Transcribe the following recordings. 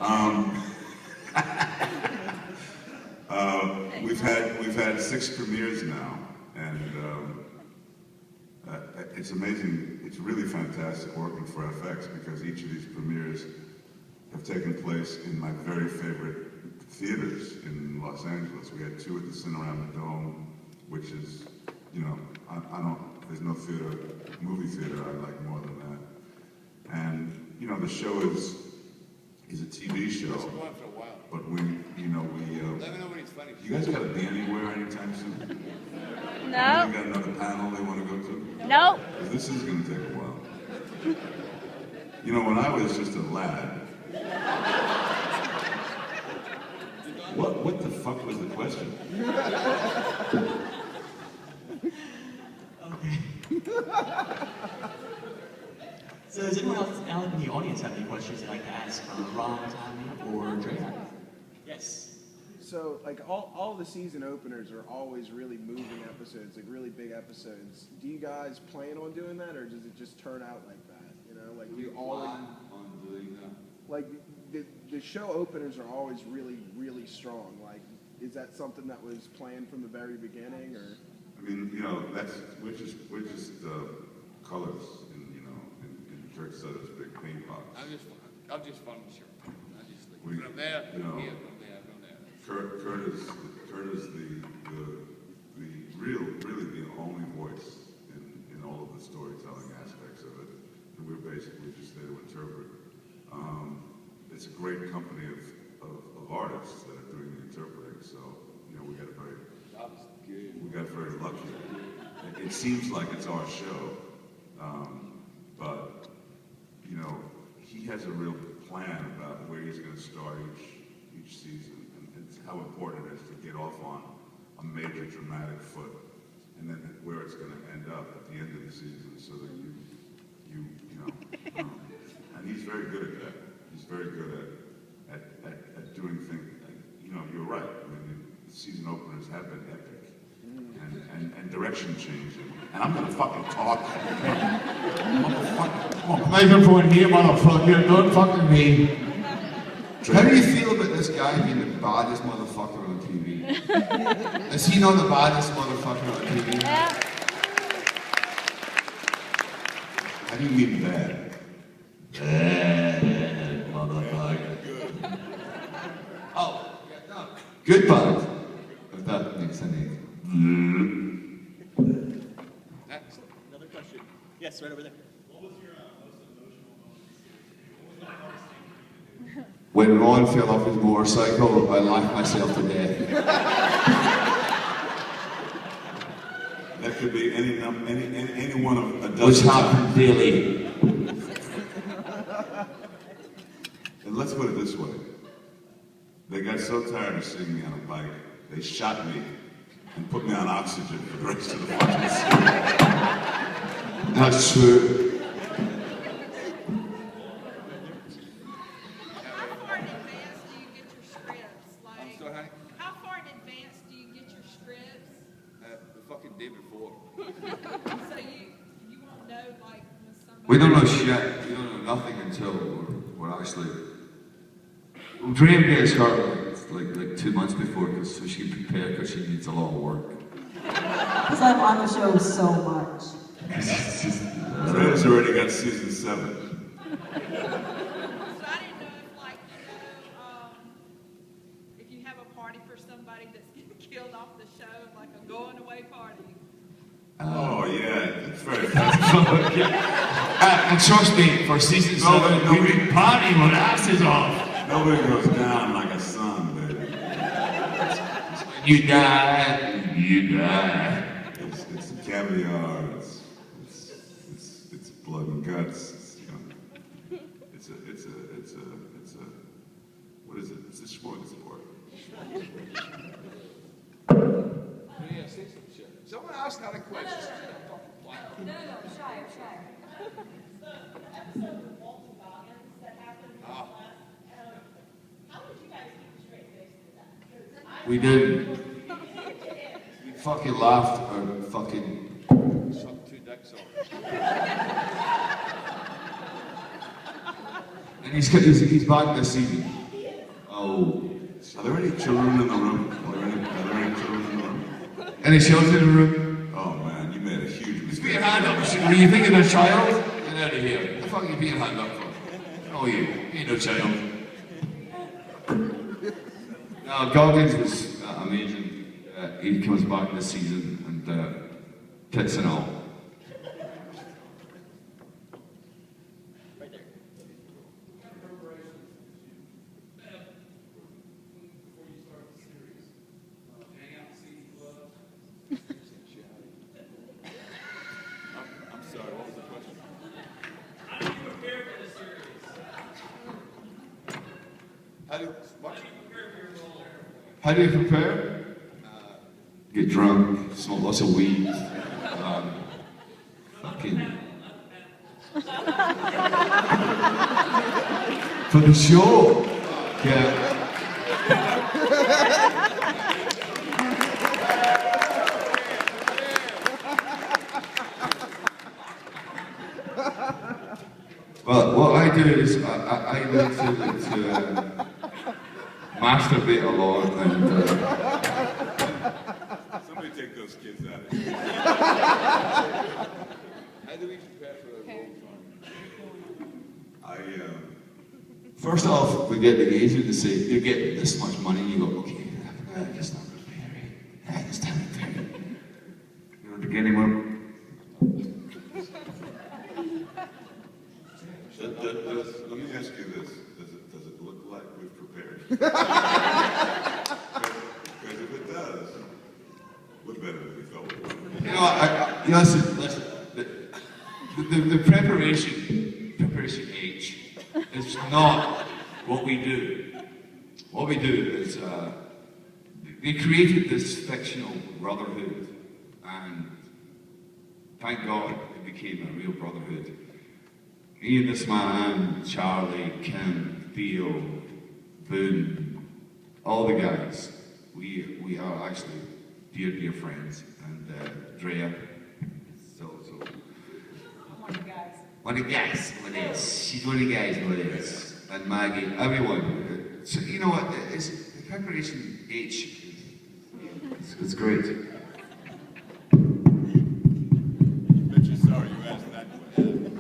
Um, we've had 6 premieres now, and it's amazing. It's really fantastic working for FX because each of these premieres have taken place in my very favorite theaters in Los Angeles. We had 2 at the Cinerama Dome, which is, you know, I don't. There's no movie theater I like more than that. And you know, the show is a TV show. It's been going for a while. But we. Let me know when it's funny. You guys got to be anywhere anytime soon? No. You got another panel they want to go to? No. This is going to take a while. You know, when I was just a lad. What the fuck was the question? Okay. So does anyone else out in the audience have any questions they'd like to ask Ron, Tommy, or Dre? Yes. So, like, all the season openers are always really moving episodes, like really big episodes. Do you guys plan on doing that, or does it just turn out like that? You know, like We plan on doing that. like the show openers are always really, really strong. Like, is that something that was planned from the very beginning, or? I mean, you know, we're just colors in Kurt Sutter's big paint box. I'm just fun with your I just like, We- from there, you know, here, from there, from there. Kurt is really the only voice in all of the storytelling aspects of it, and we're basically just there to interpret. It's a great company of artists that are doing the interpreting, so you know we got very lucky. It seems like it's our show, but you know he has a real plan about where he's going to start each season. How important it is to get off on a major dramatic foot, and then where it's going to end up at the end of the season, so that you know. And he's very good at that. He's very good at doing things. You know, you're right. I mean, the season openers have been epic and direction changing. And I'm going to fucking talk. Microphone here, motherfucker. Don't fucking me. How do you feel about this guy being the baddest motherfucker on TV? Is he not the baddest motherfucker on TV? Yeah. How do you mean bad? Bad motherfucker. Oh, no. Good bad. If that makes any. Next. Another question. Yes, right over there. When Ron fell off his motorcycle, I laughed myself to death. That could be any one of a dozen. Which happened daily. And let's put it this way. They got so tired of seeing me on a bike, they shot me and put me on oxygen for the rest of the fucking season. That's true. Day before. So you won't know like when somebody. We don't know shit. We don't know nothing until we're actually. Well, Dream gets her like 2 months before, so she can prepare because she needs a lot of work. Because I'm on the show so much. Dre's already got season 7. So I didn't know if like if you have a party for somebody that's getting killed off the show, like a going away party. Oh yeah, it's very And trust me, for season 7, we big party with asses off. Nobody goes down like a sun, baby. You die, you die. It's caviar. It's blood and guts. It's, you know, it's a what is it? It's a smorgasbord. Yeah, say some shit. Someone asked another question. No, shy. So, episode with multi-volumes that happened last, how did you guys keep a straight face through that? We did. We fucking laughed or fucking. Some 2 decks on. And he's back this season. No. Are there any children in the room? Are there any children in the room? Any children in the room? Oh man, you made a huge Just mistake. put your hand up. Were you thinking of a child? Get out of here. What the fuck are you putting your hand up for? Oh, you ain't no child. No, Goggins was amazing. He comes back this season and tits and all. I'm sorry, what was the question? How do you prepare? Get drunk, smoke lots of weed. Fucking. For the show. Yeah. Well, what I do is I like to masturbate a lot and Somebody take those kids out of here. How do we prepare for a road first off we get the agent to say you get this much money and you go okay it's not prepared it's time to pay. You want to get him up? Let me ask you this: Does it look like we've prepared? Because if it does, we're better than we thought we were. You know, listen. The preparation H is not what we do. What we do is they created this fictional brotherhood, and thank God it became a real brotherhood. Me and this man, Charlie, Kim, Theo, Boone, all the guys, we are actually dear friends, and Drea, so. One of the guys. One of the guys, what is? She's one of the guys, what is? And Maggie, everyone. So you know what? It's the preparation H. It's great. Bet you're sorry you asked that question.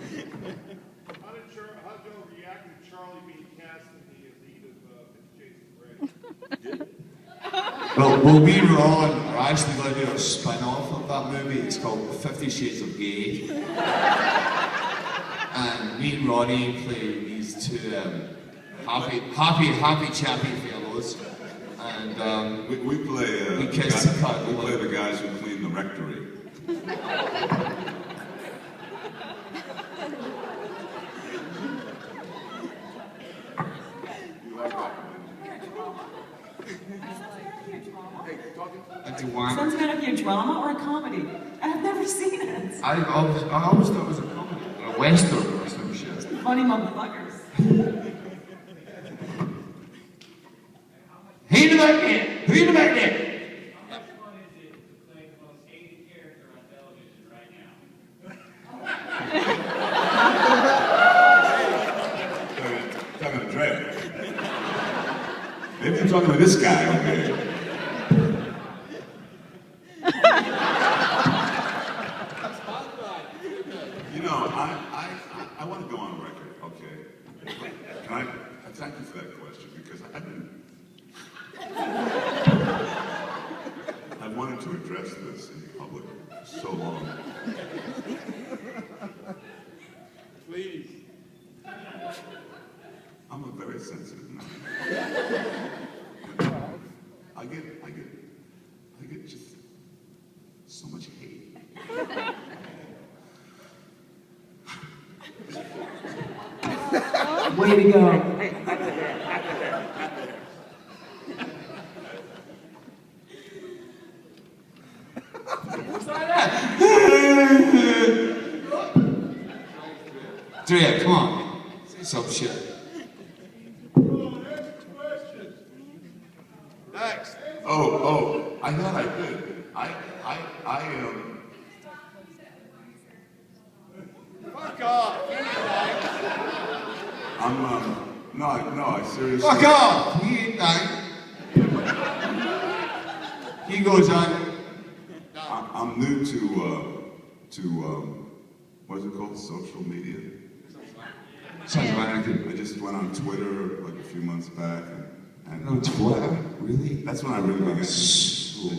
How did y'all react to Charlie being cast in the lead of 50 Shades of Grey? Well, me and Ron are actually going to do a spin-off of that movie. It's called 50 Shades of Gay. And me and Ronnie play these two happy chappy fellows. And We play we kiss the cut. we play the guys who clean the rectory. You like that? I do want. Sons of Anarchy a drama or a comedy? I've never seen it. I always thought it was a comedy, or a western or some shit. Funny motherfuckers. Hey, the back there! Who in the back there? How much fun is it to play the most hated character on television right now? Talking to Dre. Maybe you're talking to this guy over here. You know, I want to go on record, okay? Can I thank you for that question because I've wanted to address this in public for so long. Please. I'm a very sensitive man. I get just so much hate. Way to go. Drea, come on. Say some shit. Next. Oh, I thought I did. Fuck off. No, I seriously. Fuck off! He ain't dying. He goes on. I'm new to what is it called? Social media. Sons of Anarchy. I just went on Twitter like a few months back, and No, Twitter? Really? that's when I really began. So I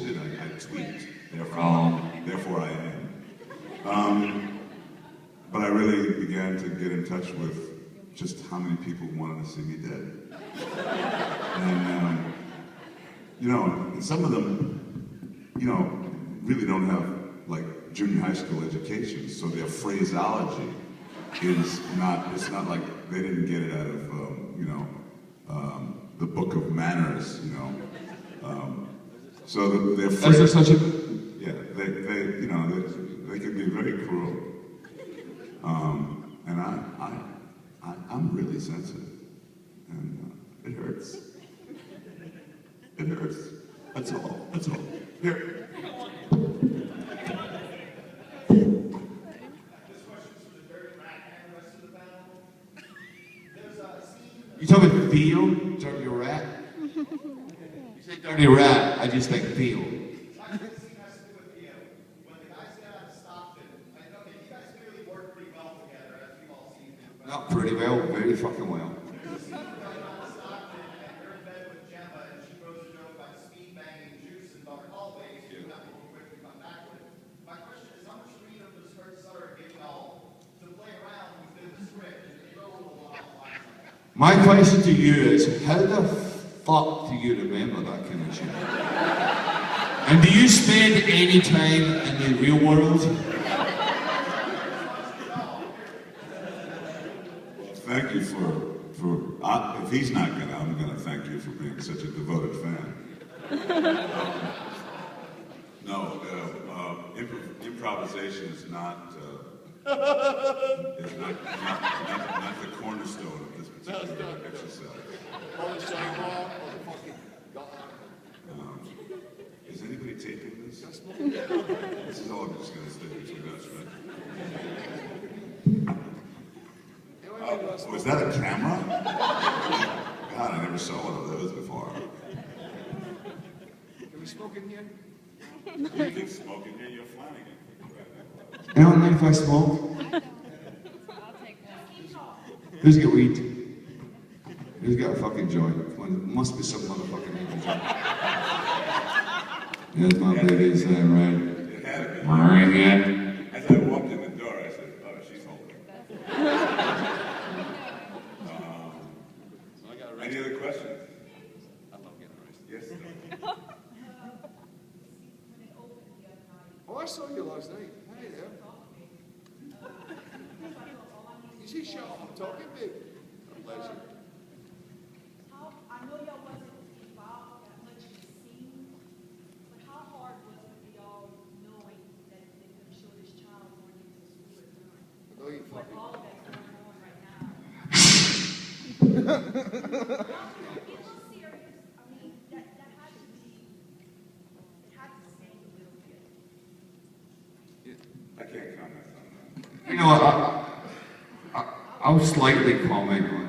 tweet. wrong. Therefore I am. But I really began to get in touch with just how many people wanted to see me dead. And, you know, some of them, you know, really don't have, like, junior high school education, so their phraseology is not, it's not like they didn't get it out of, you know, the book of manners, you know. So their Is there such a... yeah, they you know, they can be very cruel. And I'm really sensitive, and it hurts. It hurts. That's all. That's all. Here. This question's for the Dirty Rat and the rest of the panel. There's a scene. You talking about Theo? Dirty Rat? You say Dirty Rat, I just think Theo. Scene has to do with when the guys get out of Stockton. Okay, you guys clearly work pretty well together, as we've all seen. Not pretty well, very fucking well. There's a scene going on in Stockton, and you're in bed with Gemma, and she throws a joke about speed banging juice and dark hallways. You have to quickly come back with it. My question is, how much freedom does Kurt Sutter give y'all to play around within the script and throw a little off lines like that? My question to you is, how the fuck do you remember that kind of shit? And do you spend any time in the real world? Thank you for if he's not gonna, I'm gonna thank you for being such a devoted fan. No, improvisation is not the cornerstone of this particular exercise. Is anybody taping this? This is all just gonna stay between us, right? Was that a camera? God, I never saw one of those before. Can we smoke in here? You keep smoking here, you're Flanagan. Anyone mind if I smoke? Who's got weed? Who's got a fucking joint? Come on, there must be some motherfucking name joint. There's my baby's there, right? It had to be. Right here. As I walked in the door, I said, oh, she's holding. Any other questions? I love getting arrested. Yes, no. Oh, I saw you last night. Hey there. You see, shut up, I'm talking, babe. God bless you. I know y'all wasn't involved that much in the scene, but how hard was it for y'all knowing that they could show this child going into school at night? I know you With fucking... all that's going on right now. It's so serious. I mean, that had to be, it had to sting a little bit. I can't comment on that. You know, I'll slightly comment on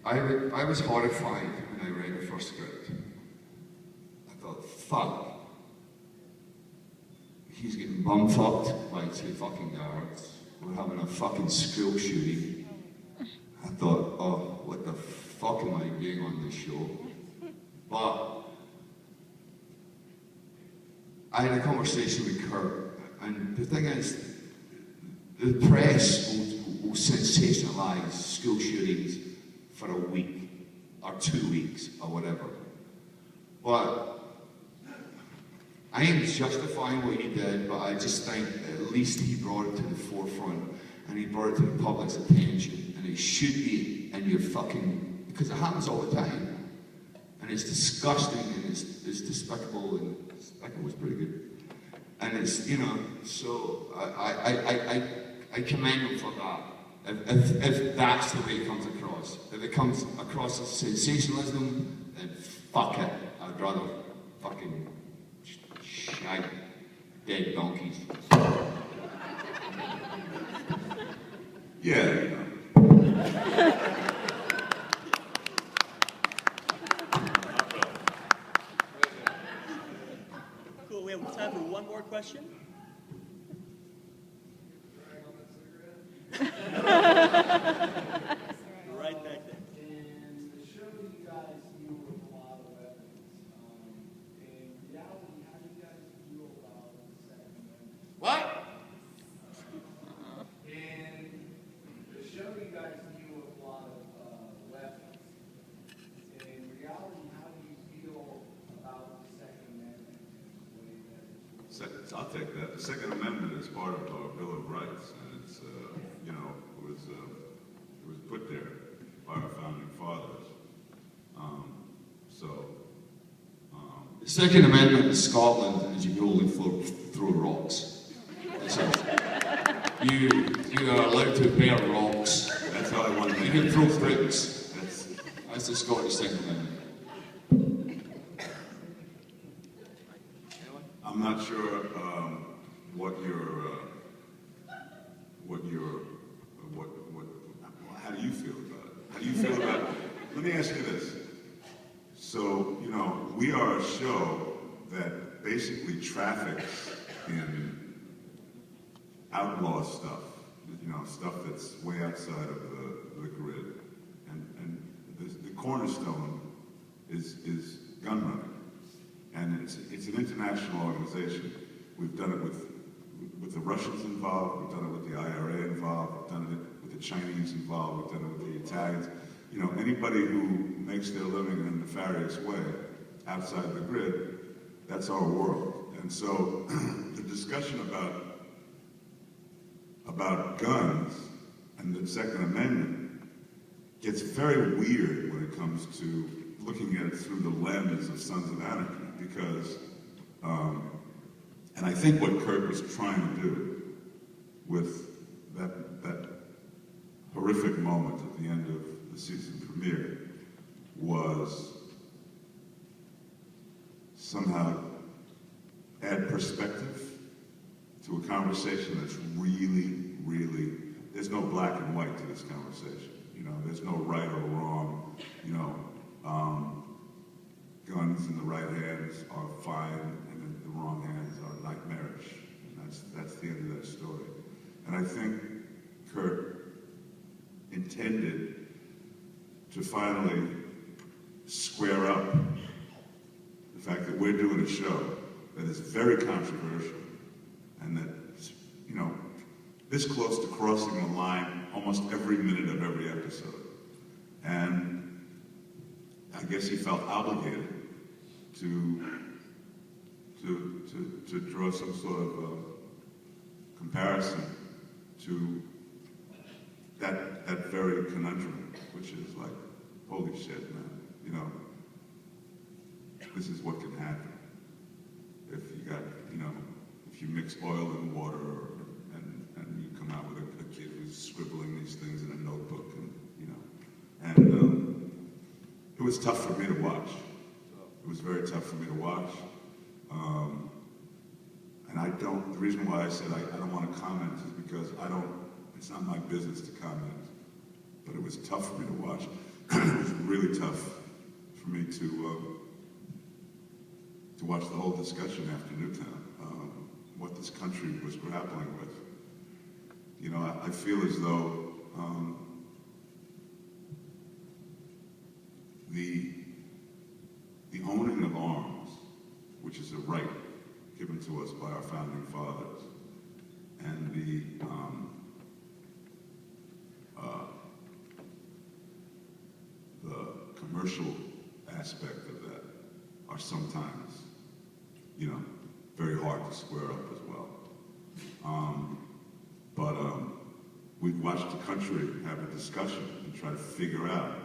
that. I was horrified when I read the first script. I thought, fuck. He's getting bum-fucked by two fucking guards. We're having a fucking school shooting. I thought, oh, what the fuck am I doing on this show? But I had a conversation with Kurt, and the thing is, the press will sensationalize school shootings for a week, or 2 weeks, or whatever. But I ain't justifying what he did, but I just think at least he brought it to the forefront, and he brought it to the public's attention, and it should be in your fucking, because it happens all the time. And it's disgusting, and it's despicable, and despicable was pretty good. And it's, you know, so I commend him for that. If that's the way it comes across. If it comes across as sensationalism, then fuck it. I'd rather fucking shag dead donkeys. Yeah, you know. more question? Right back there. And the show you guys deal with a lot of weapons. In reality, how do you guys feel about the Second Amendment? What? In the show you guys deal with a lot of weapons. In reality, how do you feel about the Second Amendment and the way that it's I'll take that. The Second Amendment is part of our Bill of Rights, and it's, it was put there by our founding fathers. The Second Amendment in Scotland is you can only throw rocks. That's it. You are allowed to bear rocks. That's how I want to. You can throw bricks. That's the Scottish Second Amendment. I'm not sure how do you feel about it? How do you feel about it? Let me ask you this. So, we are a show that basically traffics in outlaw stuff, stuff that's way outside of the grid. And the cornerstone is gun running. And it's an international organization. We've done it with the Russians involved, we've done it with the IRA involved, we've done it with the Chinese involved, we've done it with the Italians. Anybody who makes their living in a nefarious way outside the grid, that's our world. And so the discussion about guns and the Second Amendment gets very weird when it comes to looking at it through the lens of Sons of Anarchy, because, and I think what Kurt was trying to do with that horrific moment at the end of the season premiere was somehow add perspective to a conversation that's really, really, there's no black and white to this conversation. There's no right or wrong. Guns in the right hands are fine, and in the wrong hands are nightmarish. And that's the end of that story. And I think Kurt intended to finally square up the fact that we're doing a show that is very controversial and that, this close to crossing the line almost every minute of every episode. And I guess he felt obligated to draw some sort of comparison to that very conundrum, which is like, holy shit, man, this is what can happen if you got, if you mix oil and water and you come out with a kid who's scribbling these things in a notebook and it was tough for me to watch. It was very tough for me to watch. And the reason why I said I don't want to comment is because it's not my business to comment. But it was tough for me to watch. It was really tough for me to watch the whole discussion after Newtown, what this country was grappling with. I feel as though the owning of arms, which is a right given to us by our founding fathers, and the commercial aspect of that are sometimes, very hard to square up as well. But we've watched the country have a discussion and try to figure out,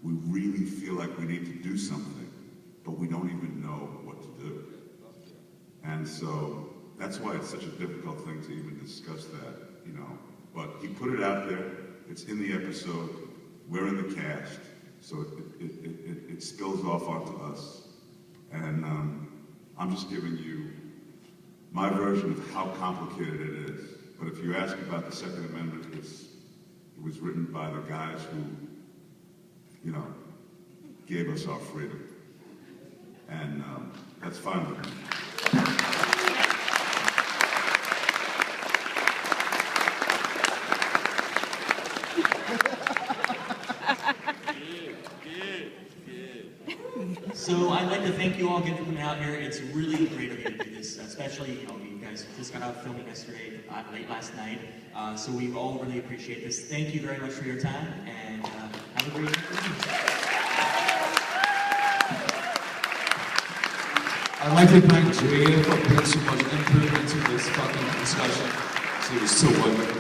we really feel like we need to do something, but we don't even know what to do. And so that's why it's such a difficult thing to even discuss that, But he put it out there, it's in the episode, we're in the cast, so it spills off onto us. And I'm just giving you my version of how complicated it is. But if you ask about the Second Amendment, it was written by the guys who, gave us our freedom. And that's fine with me. So I'd like to thank you all again for coming out here. It's really great of you to do this, especially, you guys just got out filming yesterday, late last night. So we all really appreciate this. Thank you very much for your time, and have a great evening. I'd like to thank Julia for putting so much input into this fucking discussion. She was so wonderful.